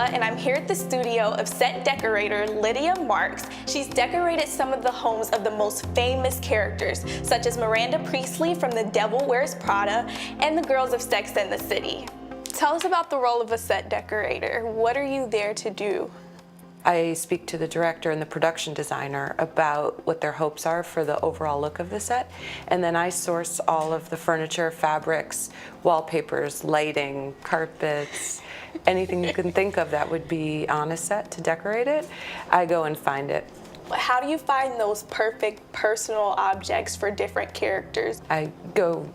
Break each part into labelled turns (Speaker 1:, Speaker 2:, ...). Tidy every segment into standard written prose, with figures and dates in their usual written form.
Speaker 1: Angela, and I'm here at the studio of set decorator Lydia Marks. She's decorated some of the homes of the most famous characters, such as Miranda Priestley from The Devil Wears Prada and the girls of Sex and the City. Tell us about the role of a set decorator. What are you there to do?
Speaker 2: I speak to the director and the production designer about what their hopes are for the overall look of the set, and then I source all of the furniture, fabrics, wallpapers, lighting, carpets, anything you can think of that would be on a set to decorate it. I go and find it.
Speaker 1: How do you find those perfect personal objects for different characters?
Speaker 2: I go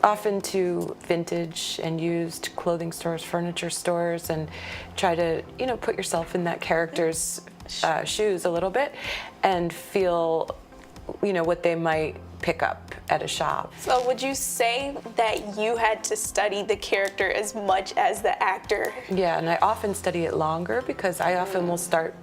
Speaker 2: often to vintage and used clothing stores, furniture stores, and try to, put yourself in that character's shoes a little bit and feel, what they might pick up at a shop.
Speaker 1: So would you say that you had to study the character as much as the actor?
Speaker 2: Yeah, and I often study it longer because I often will start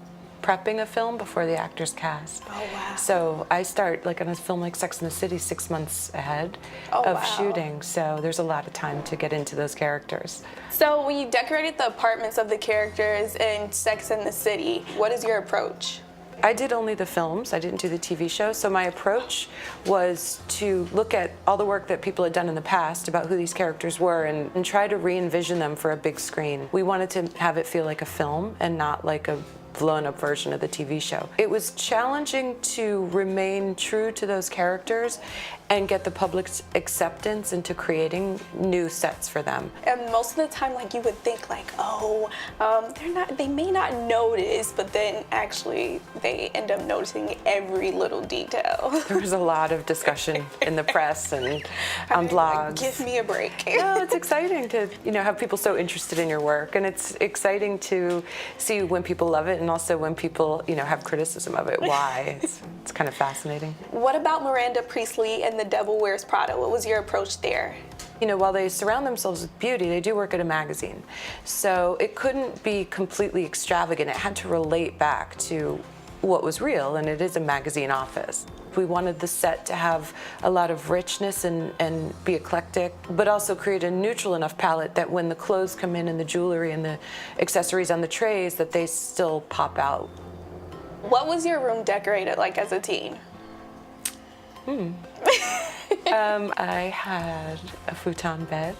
Speaker 2: prepping a film before the actor's cast.
Speaker 1: Oh, wow.
Speaker 2: So I start, on a film like Sex and the City, 6 months ahead of shooting. So there's a lot of time to get into those characters.
Speaker 1: So when you decorated the apartments of the characters in Sex and the City, what is your approach?
Speaker 2: I did only the films, I didn't do the TV show, so my approach was to look at all the work that people had done in the past about who these characters were and try to re-envision them for a big screen. We wanted to have it feel like a film and not like a blown-up version of the TV show. It was challenging to remain true to those characters and get the public's acceptance into creating new sets for them.
Speaker 1: And most of the time, you would think they may not notice, but then actually they end up noticing every little detail.
Speaker 2: There was a lot of discussion in the press and on blogs.
Speaker 1: Give me a break.
Speaker 2: No, it's exciting to have people so interested in your work, and it's exciting to see when people love it and also when people have criticism of it. Why? It's kind of fascinating.
Speaker 1: What about Miranda Priestley and The Devil Wears Prada? What was your approach there?
Speaker 2: While they surround themselves with beauty, they do work at a magazine. So it couldn't be completely extravagant. It had to relate back to what was real, and it is a magazine office. We wanted the set to have a lot of richness and be eclectic, but also create a neutral enough palette that when the clothes come in and the jewelry and the accessories on the trays, that they still pop out.
Speaker 1: What was your room decorated like as a teen?
Speaker 2: I had a futon bed,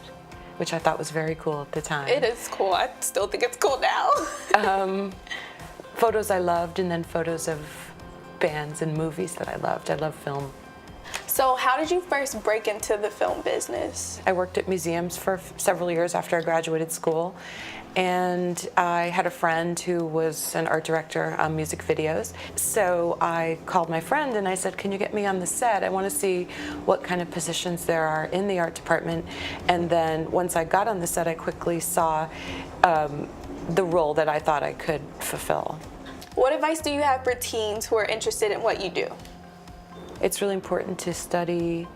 Speaker 2: which I thought was very cool at the time.
Speaker 1: It is cool. I still think it's cool now.
Speaker 2: Photos I loved, and then photos of bands and movies that I loved. I love film.
Speaker 1: So how did you first break into the film business?
Speaker 2: I worked at museums for several years after I graduated school, and I had a friend who was an art director on music videos. So I called my friend and I said, can you get me on the set? I want to see what kind of positions there are in the art department. And then once I got on the set, I quickly saw the role that I thought I could fulfill.
Speaker 1: What advice do you have for teens who are interested in what you do?
Speaker 2: It's really important to study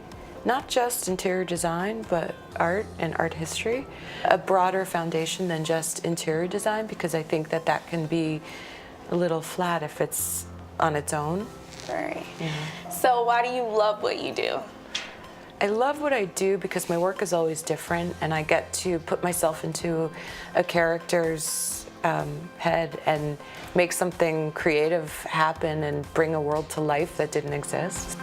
Speaker 2: not just interior design, but art and art history, a broader foundation than just interior design, because I think that can be a little flat if it's on its own.
Speaker 1: Right. Mm-hmm. So why do you love what you do?
Speaker 2: I love what I do because my work is always different, and I get to put myself into a character's head and make something creative happen and bring a world to life that didn't exist.